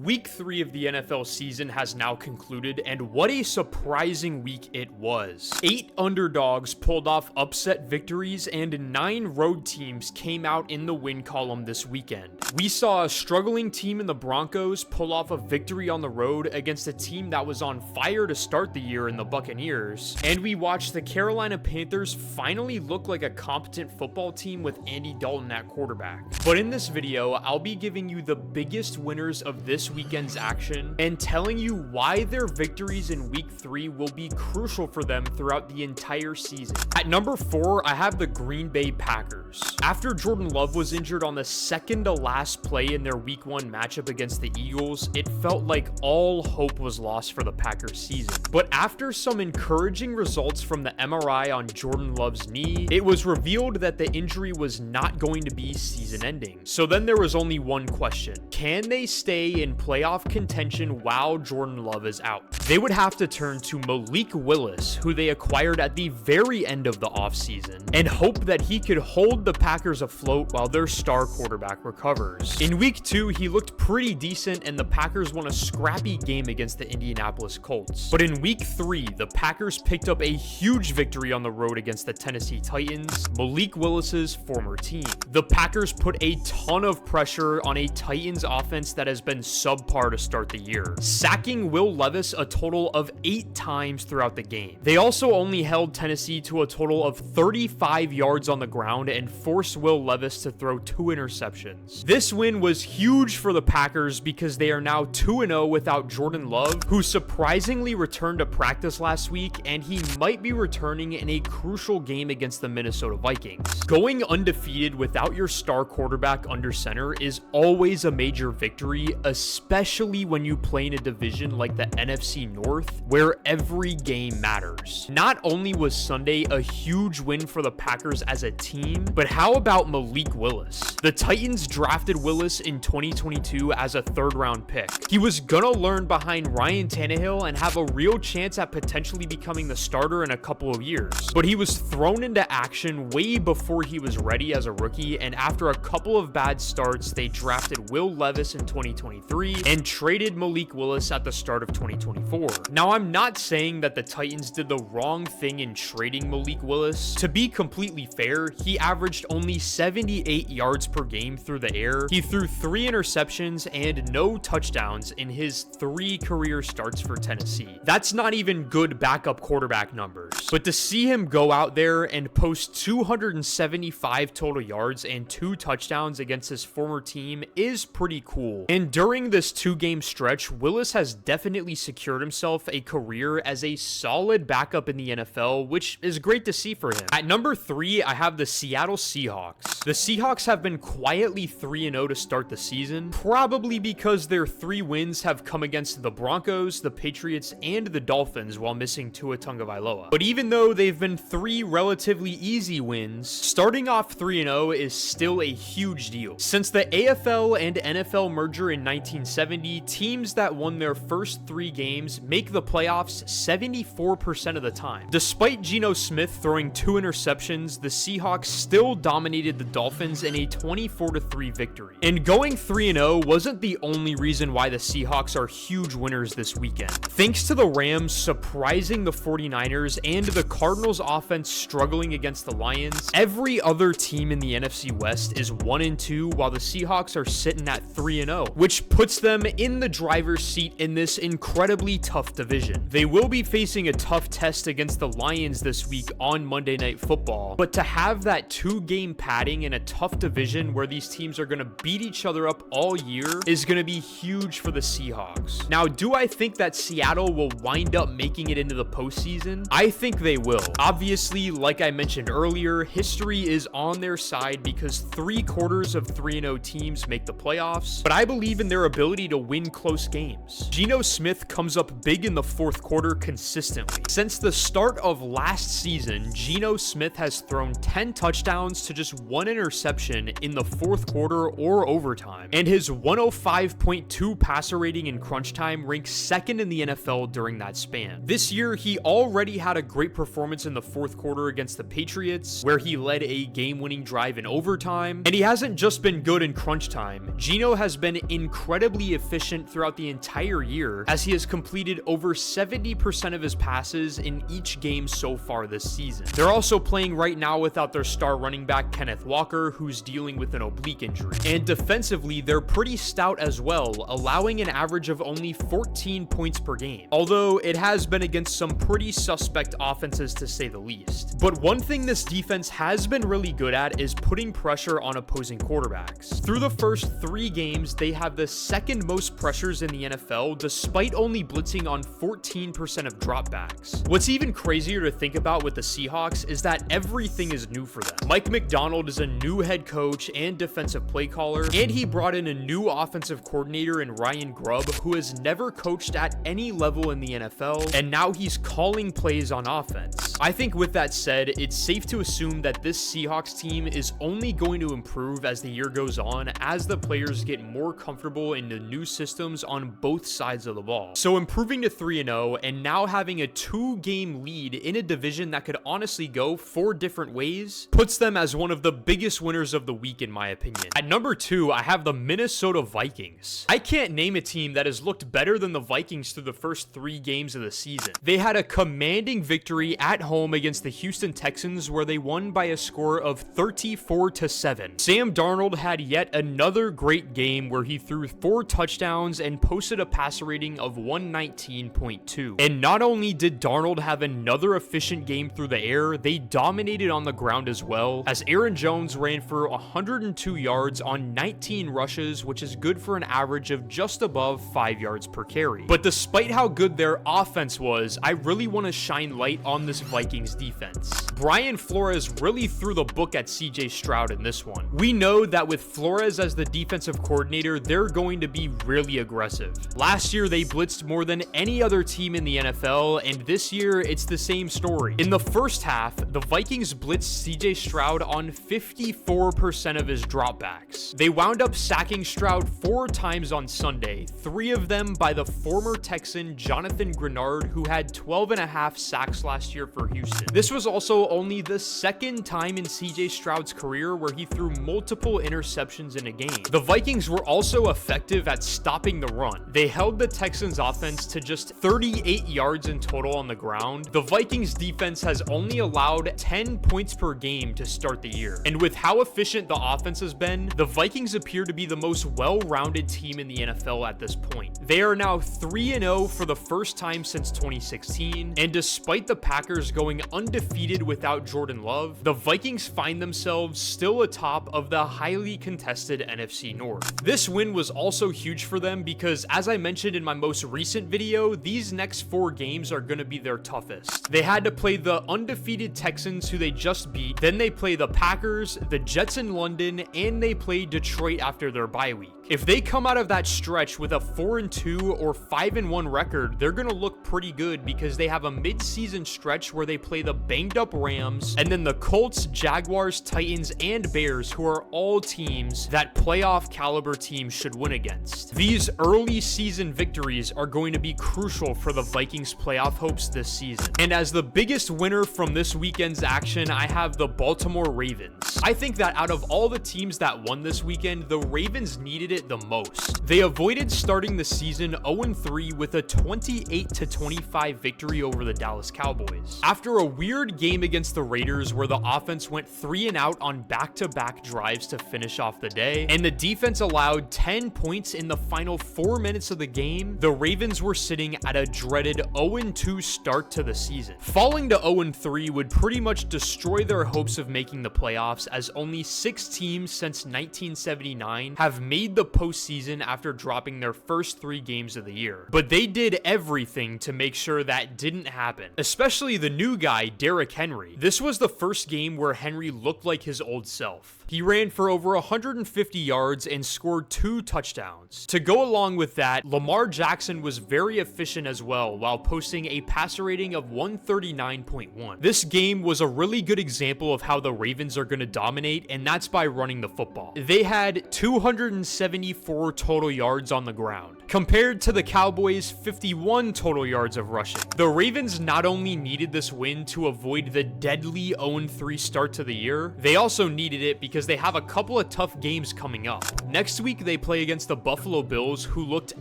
Week 3 of the NFL season has now concluded, and what a surprising week it was. 8 underdogs pulled off upset victories, and 9 road teams came out in the win column this weekend. We saw a struggling team in the Broncos pull off a victory on the road against a team that was on fire to start the year in the Buccaneers, and we watched the Carolina Panthers finally look like a competent football team with Andy Dalton at quarterback. But in this video, I'll be giving you the biggest winners of this weekend's action and telling you why their victories in week 3 will be crucial for them throughout the entire season. At number 4, I have the Green Bay Packers. After Jordan Love was injured on the second to last play in their week 1 matchup against the Eagles, it felt like all hope was lost for the Packers season. But after some encouraging results from the MRI on Jordan Love's knee, it was revealed that the injury was not going to be season ending. So then there was only one question: can they stay in playoff contention while Jordan Love is out? They would have to turn to Malik Willis, who they acquired at the very end of the offseason, and hope that he could hold the Packers afloat while their star quarterback recovers. In week 2, he looked pretty decent, and the Packers won a scrappy game against the Indianapolis Colts. But in week 3, the Packers picked up a huge victory on the road against the Tennessee Titans, Malik Willis's former team. The Packers put a ton of pressure on a Titans offense that has been subpar to start the year, sacking Will Levis a total of 8 times throughout the game. They also only held Tennessee to a total of 35 yards on the ground and forced Will Levis to throw 2 interceptions. This win was huge for the Packers because they are now 2-0 without Jordan Love, who surprisingly returned to practice last week, and he might be returning in a crucial game against the Minnesota Vikings. Going undefeated without your star quarterback under center is always a major victory, especially when you play in a division like the NFC North, where every game matters. Not only was Sunday a huge win for the Packers as a team, but how about Malik Willis? The Titans drafted Willis in 2022 as a 3rd-round pick. He was gonna learn behind Ryan Tannehill and have a real chance at potentially becoming the starter in a couple of years. But he was thrown into action way before he was ready as a rookie, and after a couple of bad starts, they drafted Will Levis in 2023 and traded Malik Willis at the start of 2024. Now, I'm not saying that the Titans did the wrong thing in trading Malik Willis. To be completely fair, he averaged only 78 yards per game through the air. He threw 3 interceptions and no touchdowns in his 3 career starts for Tennessee. That's not even good backup quarterback numbers. But to see him go out there and post 275 total yards and 2 touchdowns against his former team is pretty cool. And during this 2-game stretch, Willis has definitely secured himself a career as a solid backup in the NFL, which is great to see for him. At number 3, I have the Seattle Seahawks. The Seahawks have been quietly 3-0 to start the season, probably because their 3 wins have come against the Broncos, the Patriots, and the Dolphins while missing Tua Tagovailoa. But even though they've been 3 relatively easy wins, starting off 3-0 is still a huge deal. Since the AFL and NFL merger in 1970, teams that won their first 3 games make the playoffs 74% of the time. Despite Geno Smith throwing 2 interceptions, the Seahawks still dominated the Dolphins in a 24-3 victory. And going 3-0 wasn't the only reason why the Seahawks are huge winners this weekend. Thanks to the Rams surprising the 49ers and the Cardinals offense struggling against the Lions, every other team in the NFC West is 1-2 while the Seahawks are sitting at 3-0, which puts them in the driver's seat in this incredibly tough division. They will be facing a tough test against the Lions this week on Monday Night Football, but to have that 2-game padding in a tough division where these teams are going to beat each other up all year is going to be huge for the Seahawks. Now, do I think that Seattle will wind up making it into the postseason? I think they will. Obviously, like I mentioned earlier, history is on their side because 3/4 of 3-0 teams make the playoffs, but I believe in their ability to win close games. Geno Smith comes up big in the 4th quarter consistently. Since the start of last season, Geno Smith has thrown 10 touchdowns to just 1 interception in the 4th quarter or overtime, and his 105.2 passer rating in crunch time ranks 2nd in the NFL during that span. This year, he already had a great performance in the 4th quarter against the Patriots, where he led a game-winning drive in overtime, and he hasn't just been good in crunch time. Geno has been incredibly incredibly efficient throughout the entire year, as he has completed over 70% of his passes in each game so far this season. They're also playing right now without their star running back Kenneth Walker, who's dealing with an oblique injury. And defensively, they're pretty stout as well, allowing an average of only 14 points per game, although it has been against some pretty suspect offenses to say the least. But one thing this defense has been really good at is putting pressure on opposing quarterbacks. Through the first 3 games, they have the second most pressures in the NFL, despite only blitzing on 14% of dropbacks. What's even crazier to think about with the Seahawks is that everything is new for them. Mike Macdonald is a new head coach and defensive play caller, and he brought in a new offensive coordinator in Ryan Grubb, who has never coached at any level in the NFL, and now he's calling plays on offense. I think with that said, it's safe to assume that this Seahawks team is only going to improve as the year goes on, as the players get more comfortable in the new systems on both sides of the ball. So improving to 3-0 and now having a 2-game lead in a division that could honestly go 4 different ways puts them as one of the biggest winners of the week in my opinion. At number 2, I have the Minnesota Vikings. I can't name a team that has looked better than the Vikings through the first 3 games of the season. They had a commanding victory at home against the Houston Texans, where they won by a score of 34-7. Sam Darnold had yet another great game where he threw 4 touchdowns and posted a passer rating of 119.2. And not only did Darnold have another efficient game through the air, they dominated on the ground as well, as Aaron Jones ran for 102 yards on 19 rushes, which is good for an average of just above 5 yards per carry. But despite how good their offense was, I really want to shine light on this Vikings defense. Brian Flores really threw the book at CJ Stroud in this one. We know that with Flores as the defensive coordinator, they're going to be really aggressive. Last year, they blitzed more than any other team in the NFL, and this year, it's the same story. In the first half, the Vikings blitzed CJ Stroud on 54% of his dropbacks. They wound up sacking Stroud 4 times on Sunday, 3 of them by the former Texan Jonathan Grenard, who had 12.5 sacks last year for Houston. This was also only the 2nd time in CJ Stroud's career where he threw multiple interceptions in a game. The Vikings were also effective at stopping the run. They held the Texans' offense to just 38 yards in total on the ground. The Vikings' defense has only allowed 10 points per game to start the year. And with how efficient the offense has been, the Vikings appear to be the most well-rounded team in the NFL at this point. They are now 3-0 for the first time since 2016, and despite the Packers going undefeated without Jordan Love, the Vikings find themselves still atop of the highly contested NFC North. This win was also huge for them because, as I mentioned in my most recent video, these next 4 games are going to be their toughest. They had to play the undefeated Texans, who they just beat, then they play the Packers, the Jets in London, and they play Detroit after their bye week. If they come out of that stretch with a 4-2 or 5-1 record, they're going to look pretty good because they have a mid-season stretch where they play the banged-up Rams, and then the Colts, Jaguars, Titans, and Bears, who are all teams that playoff caliber teams should win against. These early season victories are going to be crucial for the Vikings' playoff hopes this season. And as the biggest winner from this weekend's action, I have the Baltimore Ravens. I think that out of all the teams that won this weekend, the Ravens needed it the most. They avoided starting the season 0-3 with a 28-25 victory over the Dallas Cowboys. After a weird game against the Raiders where the offense went 3 and out on back-to-back drives to finish off the day, and the defense allowed 10 points in the final 4 minutes of the game, the Ravens were sitting at a dreaded 0-2 start to the season. Falling to 0-3 would pretty much destroy their hopes of making the playoffs, as only 6 teams since 1979 have made the postseason after dropping their first 3 games of the year. But they did everything to make sure that didn't happen, especially the new guy, Derrick Henry. This was the first game where Henry looked like his old self. He ran for over 150 yards and scored 2 touchdowns. To go along with that, Lamar Jackson was very efficient as well, while posting a passer rating of 139.1. This game was a really good example of how the Ravens are going to dominate, and that's by running the football. They had 274 total yards on the ground, compared to the Cowboys' 51 total yards of rushing. The Ravens not only needed this win to avoid the deadly 0-3 start to the year, they also needed it because because they have a couple of tough games coming up. Next week, they play against the Buffalo Bills, who looked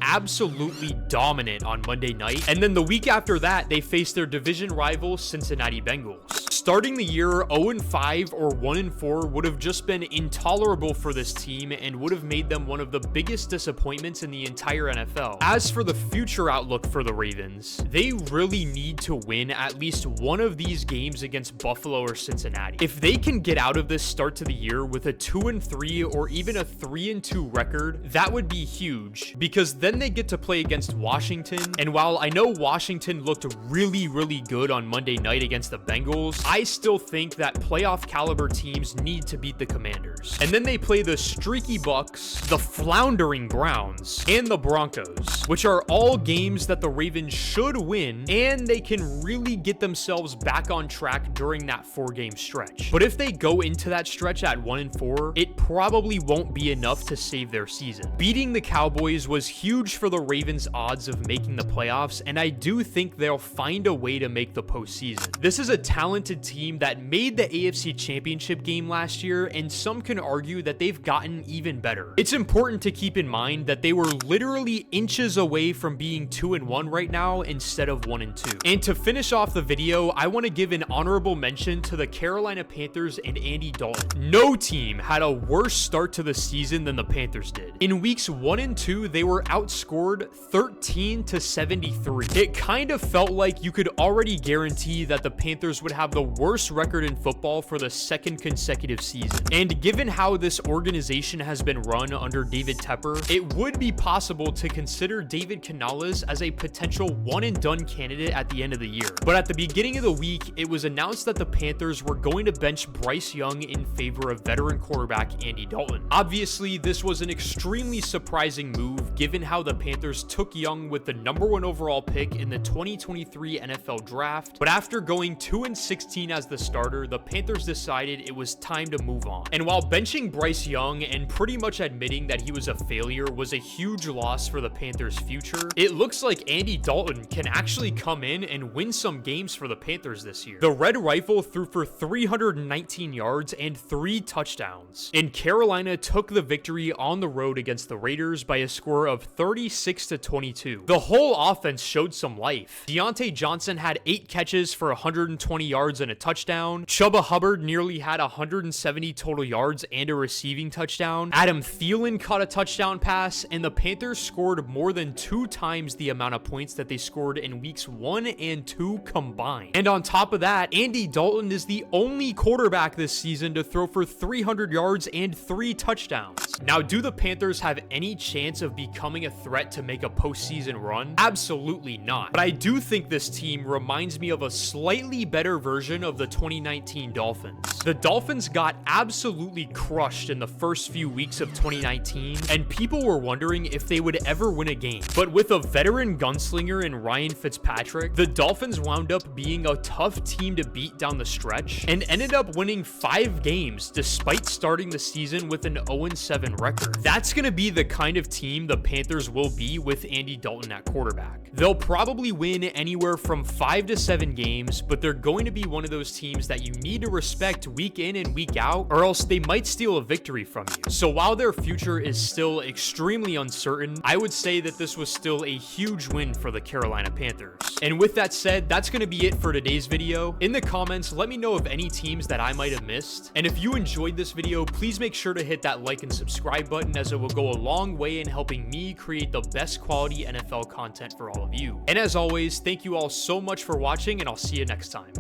absolutely dominant on Monday night. And then the week after that, they face their division rival, Cincinnati Bengals. Starting the year 0-5 or 1-4 would have just been intolerable for this team and would have made them one of the biggest disappointments in the entire NFL. As for the future outlook for the Ravens, they really need to win at least one of these games against Buffalo or Cincinnati. If they can get out of this start to the year with a 2-3 or even a 3-2 record, that would be huge, because then they get to play against Washington. And while I know Washington looked really good on Monday night against the Bengals, I still think that playoff caliber teams need to beat the Commanders. And then they play the streaky Bucks, the floundering Browns, and the Broncos, which are all games that the Ravens should win, and they can really get themselves back on track during that 4-game stretch. But if they go into that stretch at 1-4, it probably won't be enough to save their season. Beating the Cowboys was huge for the Ravens' odds of making the playoffs, and I do think they'll find a way to make the postseason. This is a talented team that made the AFC Championship game last year, and some can argue that they've gotten even better. It's important to keep in mind that they were literally inches away from being 2-1 right now instead of 1-2. And to finish off the video, I want to give an honorable mention to the Carolina Panthers and Andy Dalton. No team had a worse start to the season than the Panthers did. In weeks 1 and 2, they were outscored 13-73. It kind of felt like you could already guarantee that the Panthers would have the worst record in football for the second consecutive season. And given how this organization has been run under David Tepper, it would be possible to consider David Canales as a potential one-and-done candidate at the end of the year. But at the beginning of the week, it was announced that the Panthers were going to bench Bryce Young in favor of veteran quarterback Andy Dalton. Obviously, this was an extremely surprising move given how the Panthers took Young with the #1 overall pick in the 2023 NFL Draft. But after going 2-16 as the starter, the Panthers decided it was time to move on. And while benching Bryce Young and pretty much admitting that he was a failure was a huge loss for the Panthers' future, it looks like Andy Dalton can actually come in and win some games for the Panthers this year. The Red Rifle threw for 319 yards and 3 touchdowns. And Carolina took the victory on the road against the Raiders by a score of 36-22. The whole offense showed some life. Deontay Johnson had 8 catches for 120 yards and a touchdown. Chuba Hubbard nearly had 170 total yards and a receiving touchdown. Adam Thielen caught a touchdown pass, and the Panthers scored more than 2 times the amount of points that they scored in weeks 1 and 2 combined. And on top of that, Andy Dalton is the only quarterback this season to throw for 300 yards and 3 touchdowns. Now, do the Panthers have any chance of becoming a threat to make a postseason run? Absolutely not. But I do think this team reminds me of a slightly better version of the 2019 Dolphins. The Dolphins got absolutely crushed in the first few weeks of 2019, and people were wondering if they would ever win a game. But with a veteran gunslinger in Ryan Fitzpatrick, the Dolphins wound up being a tough team to beat down the stretch and ended up winning 5 games despite starting the season with an 0-7 record. That's going to be the kind of team the Panthers will be with Andy Dalton at quarterback. They'll probably win anywhere from 5 to 7 games, but they're going to be one of those teams that you need to respect week in and week out, or else they might steal a victory from you. So while their future is still extremely uncertain, I would say that this was still a huge win for the Carolina Panthers. And with that said, that's going to be it for today's video. In the comments, let me know of any teams that I might have missed. And if you enjoyed this video, please make sure to hit that like and subscribe button, as it will go a long way in helping me create the best quality NFL content for all of you. And as always, thank you all so much for watching, and I'll see you next time.